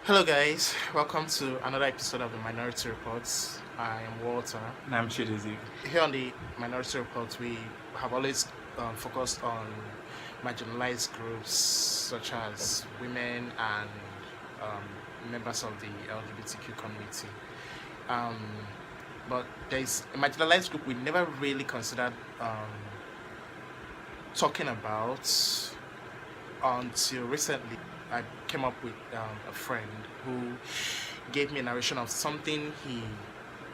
Hello, guys. Welcome to another episode of the Minority Reports. I am Walter. And I'm Dozie. Here on the Minority Reports, we have always focused on marginalized groups such as women and members of the LGBTQ community. But there's a marginalized group we never really considered talking about until recently. I came up with a friend who gave me a narration of something he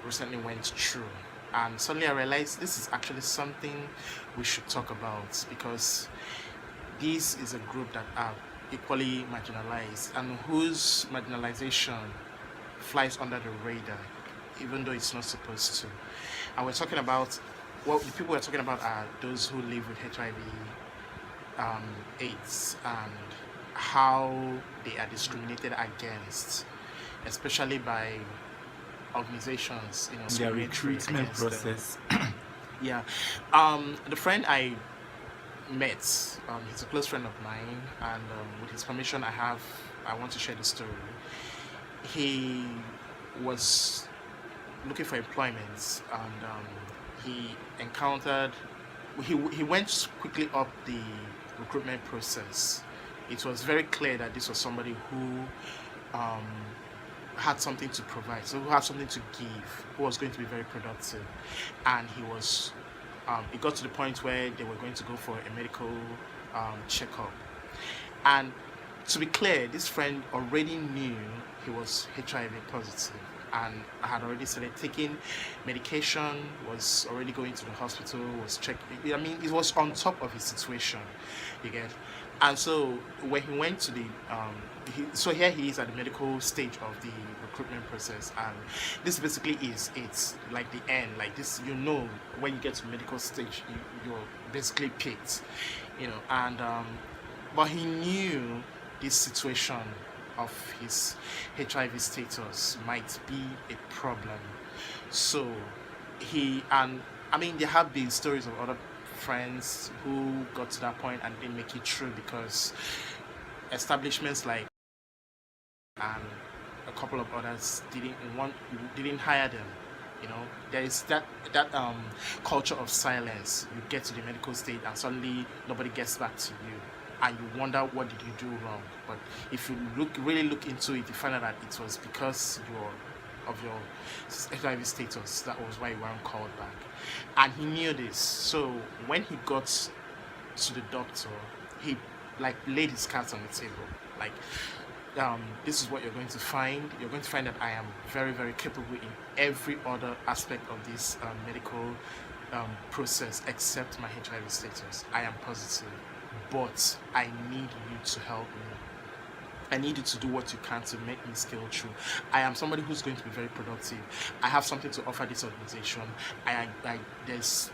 recently went through, and suddenly I realized this is actually something we should talk about because this is a group that are equally marginalized and whose marginalization flies under the radar even though it's not supposed to. And we're talking about what the people we're talking about are those who live with HIV, AIDS, and how they are discriminated against, especially by organizations, Their recruitment process. Yeah. The friend I met, he's a close friend of mine, and with his permission, I want to share the story. He was looking for employment, and he went quickly up the recruitment process. It was very clear that this was somebody who had something to provide, so who had something to give, who was going to be very productive, and it got to the point where they were going to go for a medical checkup. And to be clear, this friend already knew he was HIV positive and had already started taking medication, was already going to the hospital, was checking. I mean, it was on top of his situation, you get. And so when he went to the, so here he is at the medical stage of the recruitment process, and this basically it's like the end, like this, when you get to medical stage, you're basically picked, and but he knew this situation of his HIV status might be a problem. So there have been stories of other friends who got to that point and didn't make it through because establishments like and a couple of others didn't hire them. There is that culture of silence. You get to the medical state and suddenly nobody gets back to you, and you wonder what did you do wrong. But if you really look into it, you find out that it was because of your HIV status. That was why you weren't called back, and he knew this. So when he got to the doctor, he laid his cards on the table. This is what you're going to find. You're going to find that I am very, very capable in every other aspect of this medical process except my HIV status. I am positive, but I need you to help me. I need you to do what you can to make me scale through. I am somebody who's going to be very productive. I have something to offer this organization. There's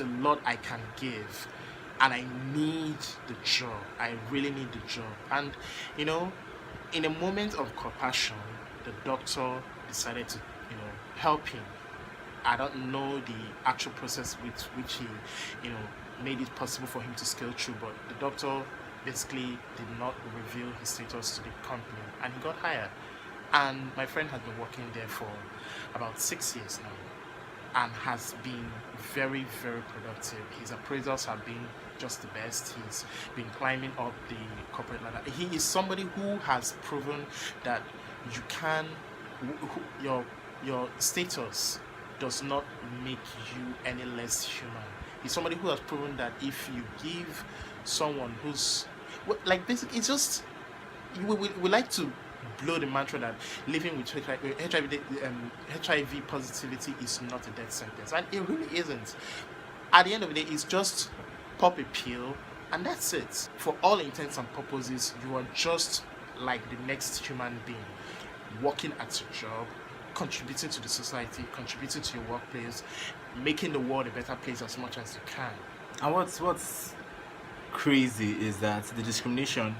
a lot I can give, and I need the job. I really need the job. And in a moment of compassion, the doctor decided to help him. I don't know the actual process with which he made it possible for him to scale through, but the doctor basically did not reveal his status to the company, and he got hired. And my friend has been working there for about 6 years now and has been very, very productive. His appraisals have been just the best. He's been climbing up the corporate ladder. He is somebody who has proven that you can, your status does not make you any less human. He's somebody who has proven that if you give someone who's basically, it's just we like to blow the mantra that living with HIV positivity is not a death sentence, and it really isn't. At the end of the day, it's just pop a pill and that's it. For all intents and purposes, you are just like the next human being, working at your job, contributing to the society, contributing to your workplace, making the world a better place as much as you can. And what's crazy is that the discrimination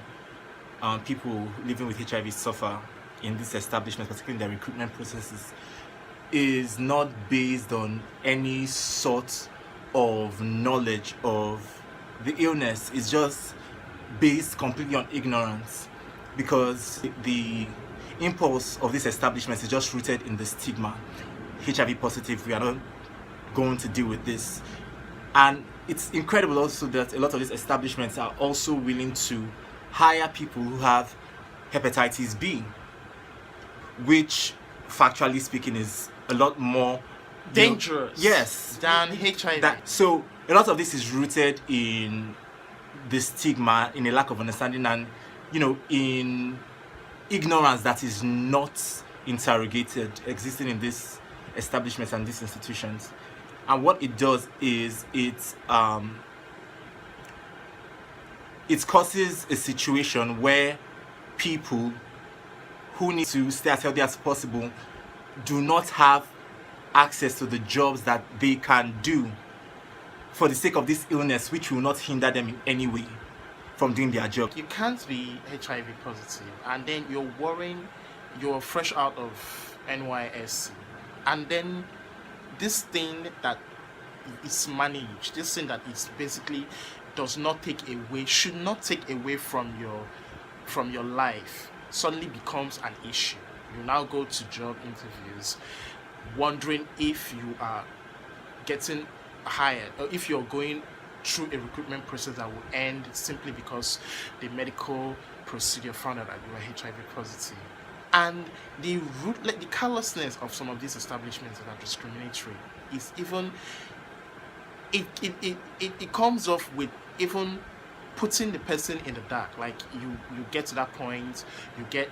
people living with HIV suffer in this establishment, particularly in their recruitment processes, is not based on any sort of knowledge of the illness. It's just based completely on ignorance, because impulse of this establishment is just rooted in the stigma. HIV positive, we are not going to deal with this. And it's incredible also that a lot of these establishments are also willing to hire people who have hepatitis B, which factually speaking is a lot more dangerous, yes, than HIV. So a lot of this is rooted in the stigma, in a lack of understanding, and in ignorance that is not interrogated, existing in these establishments and these institutions. And what it does is it causes a situation where people who need to stay as healthy as possible do not have access to the jobs that they can do for the sake of this illness, which will not hinder them in any way from doing their job. You can't be HIV positive and then you're worrying, you're fresh out of NYSC, and then this thing that is managed, this thing that is basically does not take away, should not take away from your life, suddenly becomes an issue. You now go to job interviews wondering if you are getting hired, or if you're going through a recruitment process that will end simply because the medical procedure found out that you are HIV positive. And the carelessness of some of these establishments that are discriminatory is even it comes off with even putting the person in the dark. Like you get to that point, you get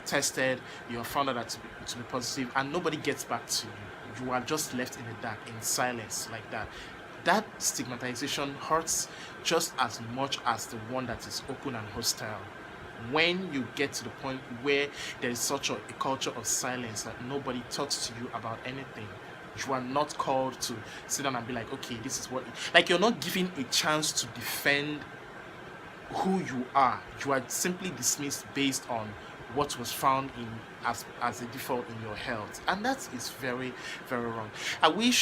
tested, you are found out that to be positive, and nobody gets back to you. You are just left in the dark, in silence, like that. That stigmatization hurts just as much as the one that is open and hostile. When you get to the point where there is such a culture of silence that nobody talks to you about anything, you are not called to sit down and be like, okay, this is what, like, you're not given a chance to defend who you are. You are simply dismissed based on what was found in as a default in your health, and that is very, very wrong. I mean,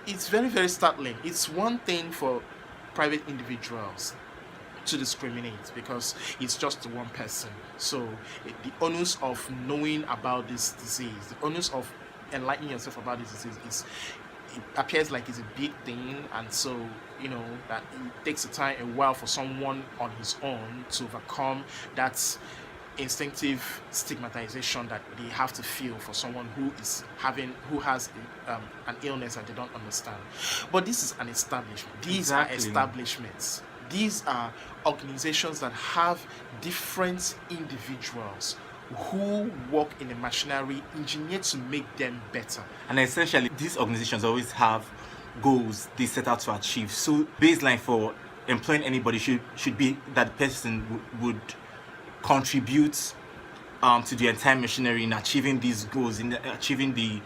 it's very, very startling. It's one thing for private individuals to discriminate because it's just one person. So the onus of knowing about this disease, the onus of enlightening yourself about this disease it appears like it's a big thing, and so that it takes a while for someone on his own to overcome that instinctive stigmatization that they have to feel for someone who has an illness that they don't understand. But this is an establishment. These are establishments. These are organizations that have different individuals who work in a machinery engineered to make them better. And essentially, these organizations always have goals they set out to achieve. So baseline for employing anybody should be that the person would contribute to the entire machinery in achieving these goals, in achieving the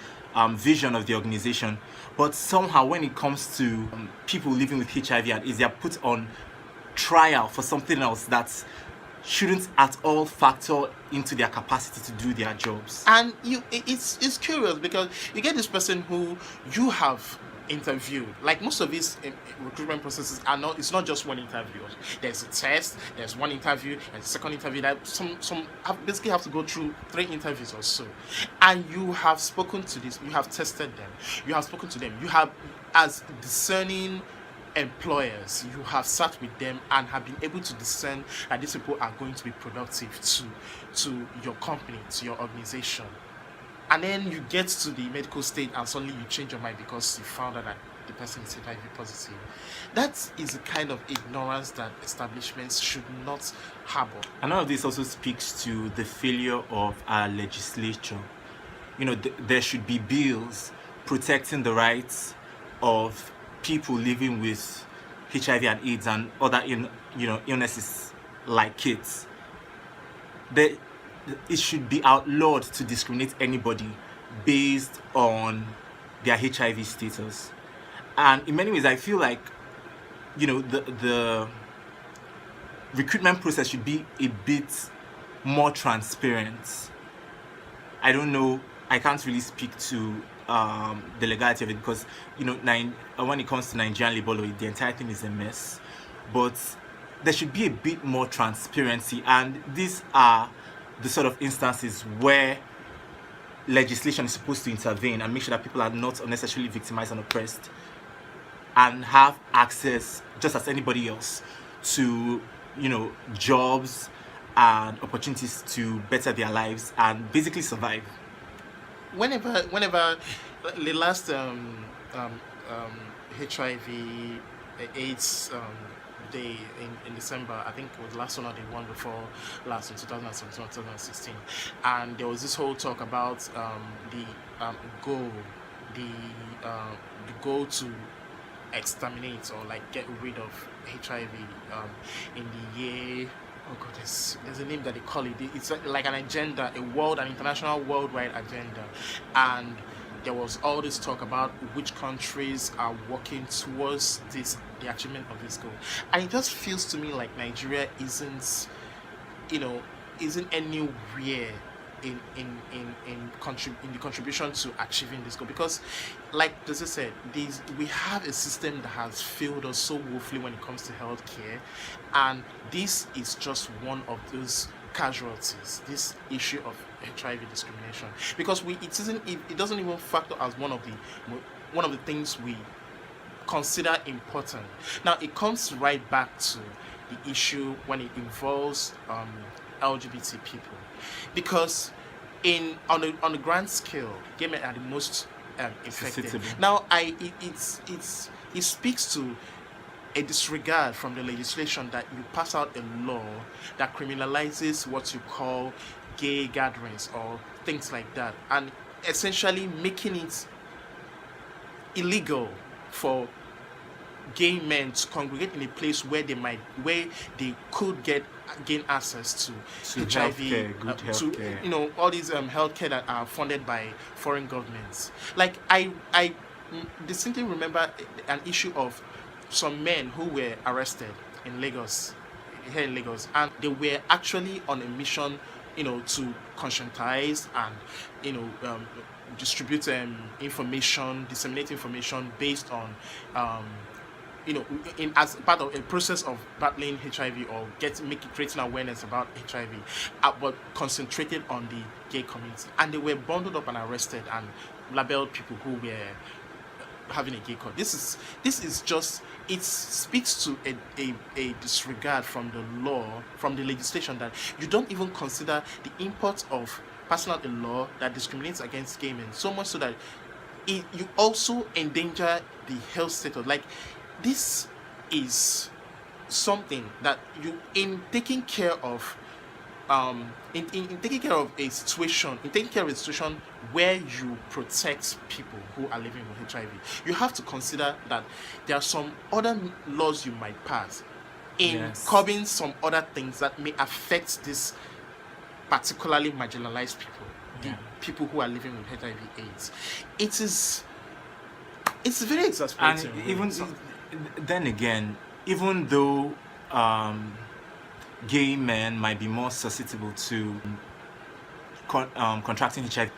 vision of the organization. But somehow when it comes to people living with HIV and AIDS, they are put on trial for something else that shouldn't at all factor into their capacity to do their jobs. And it's curious because you get this person who you have interviewed. Like most of these recruitment processes it's not just one interview. There's a test, there's one interview, and a second interview. That some basically have to go through 3 interviews or so. And you have spoken to this, you have tested them, you have spoken to them, you have, as discerning employers, you have sat with them and have been able to discern that these people are going to be productive to your company, to your organization. And then you get to the medical state and suddenly you change your mind because you found out that the person is HIV positive. That is a kind of ignorance that establishments should not harbor. And all of this also speaks to the failure of our legislature. There should be bills protecting the rights of people living with HIV and AIDS and other illnesses like kids. It should be outlawed to discriminate anybody based on their HIV status. And in many ways, I feel like the recruitment process should be a bit more transparent. I don't know, I can't really speak to the legality of it because when it comes to Nigerian labor law, the entire thing is a mess. But there should be a bit more transparency, and these are the sort of instances where legislation is supposed to intervene and make sure that people are not unnecessarily victimized and oppressed and have access just as anybody else to, you know, jobs and opportunities to better their lives and basically survive. Whenever the last HIV AIDS day in December, I think it was the last one or the one before last in 2017 or 2016, and there was this whole talk about the goal to exterminate or like get rid of HIV in the year. Oh God, there's a name that they call it. It's like an agenda, an international worldwide agenda, and there was all this talk about which countries are working towards the achievement of this goal, and it just feels to me like Nigeria isn't anywhere in the contribution to achieving this goal, because like Dozie said, we have a system that has failed us so woefully when it comes to healthcare, and this is just one of those casualties, this issue of HIV discrimination, because it doesn't even factor as one of the things we consider important. Now it comes right back to the issue when it involves LGBT people, because on the grand scale, gay men are the most affected. Now it speaks to a disregard from the legislation that you pass out a law that criminalizes what you call gay gatherings or things like that, and essentially making it illegal for gay men to congregate in a place where they could gain access to HIV, good healthcare. To all these healthcare that are funded by foreign governments. Like I distinctly remember an issue of some men who were arrested here in Lagos, and they were actually on a mission, to conscientize and distribute disseminate information based on as part of a process of battling HIV or creating awareness about HIV, but concentrated on the gay community. And they were bundled up and arrested and labeled people who were having a gay code. This is just, it speaks to a disregard from the law, from the legislation, that you don't even consider the import of passing out a law that discriminates against gay men, so much so that you also endanger the health status. Like, this is something that you, in taking care of taking care of a situation where you protect people who are living with HIV, you have to consider that there are some other laws you might pass in curbing some other things that may affect this particularly marginalized people, the people who are living with HIV/AIDS. It's very exasperating. And even then again, even though gay men might be more susceptible to contracting HIV,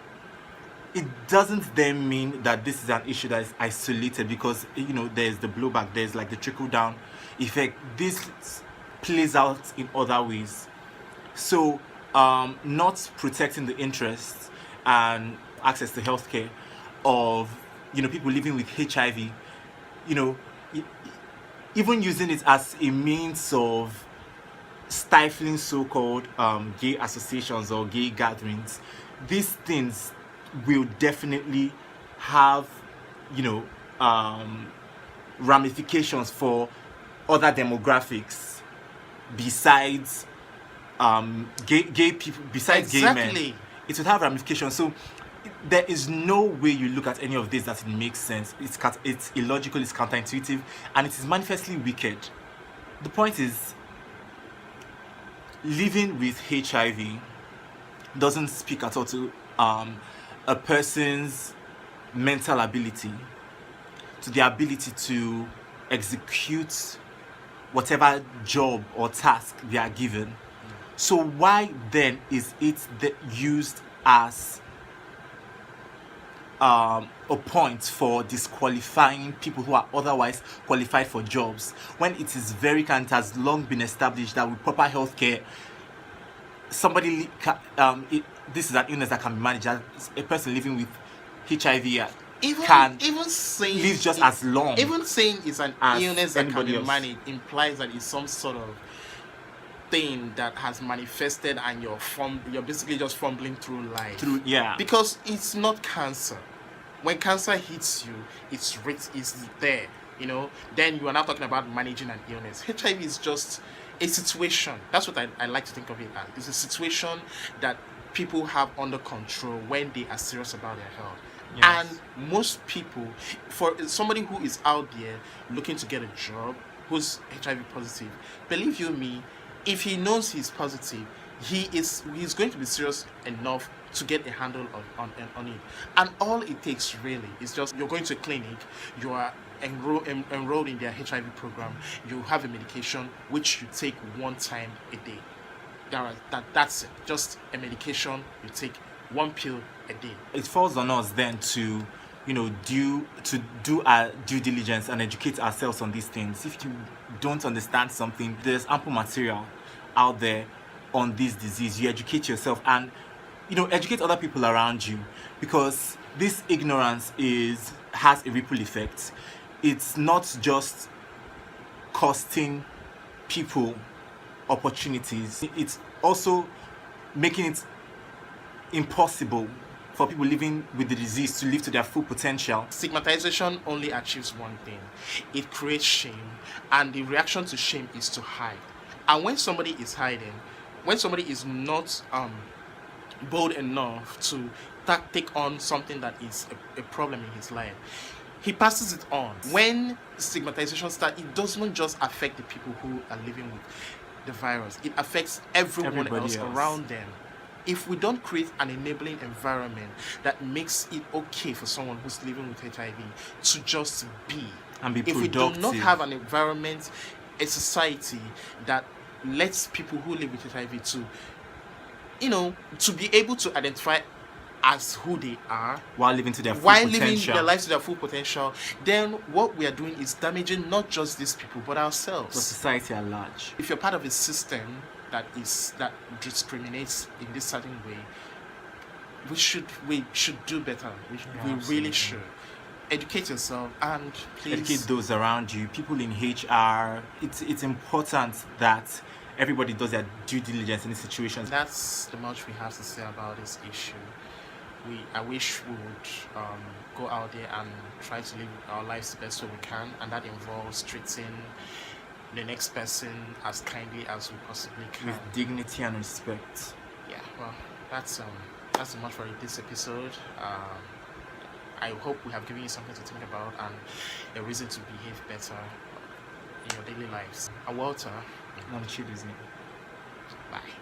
it doesn't then mean that this is an issue that is isolated, because there's the blowback, there's like the trickle down effect. This plays out in other ways. So not protecting the interests and access to healthcare of people living with HIV, even using it as a means of stifling so-called gay associations or gay gatherings, these things will definitely have ramifications for other demographics besides gay people, besides gay men. It would have ramifications. So there is no way you look at any of this that it makes sense. It's illogical, it's counterintuitive, and it is manifestly wicked. The point is, living with HIV doesn't speak at all to a person's mental ability, to their ability to execute whatever job or task they are given. So why then is it used as a point for disqualifying people who are otherwise qualified for jobs, when it is very clear, it has long been established that with proper healthcare, this is an illness that can be managed. A person living with HIV can live just as long. Even saying it's an illness that can be else. managed implies that it's some sort of thing that has manifested and you're basically just fumbling through life. Because it's not cancer. When cancer hits you, it's there, you know. Then you are now talking about managing an illness. HIV is just a situation. That's what I like to think of it as. It's a situation that people have under control when they are serious about their health. Yes. And most people, for somebody who is out there looking to get a job, who's HIV positive, believe you me, if he knows he's positive, he's going to be serious enough to get a handle on it. And all it takes really is just you're going to a clinic, you are enrolled in their HIV program, you have a medication which you take one time a day. That's it. Just a medication, you take one pill a day. It falls on us then to do our due diligence and educate ourselves on these things. If you don't understand something, there's ample material out there on this disease. You educate yourself and educate other people around you, because this ignorance has a ripple effect. It's not just costing people opportunities, it's also making it impossible for people living with the disease to live to their full potential. Stigmatization only achieves one thing: it creates shame, and the reaction to shame is to hide. And when somebody is hiding, when somebody is not bold enough to take on something that is a problem in his life, he passes it on. When stigmatization starts, it doesn't just affect the people who are living with the virus, it affects everybody else around them. If we don't create an enabling environment that makes it okay for someone who's living with HIV to just be and be if productive. We do not have an environment, a society that lets people who live with HIV to be able to identify as who they are while living to their full while potential. Living their lives to their full potential, then what we are doing is damaging not just these people but ourselves, the society at large. If you're part of a system that discriminates in this certain way, we should do better. We really should. Educate yourself and please educate those around you, people in HR. It's important that everybody does their due diligence in these situations. That's the much we have to say about this issue. I wish we would go out there and try to live our lives the best way we can, and that involves treating the next person as kindly as we possibly can, with dignity and respect. Yeah, well, that's much for this episode. I hope we have given you something to think about and a reason to behave better in your daily lives. Walter. I'm Dozie. Bye.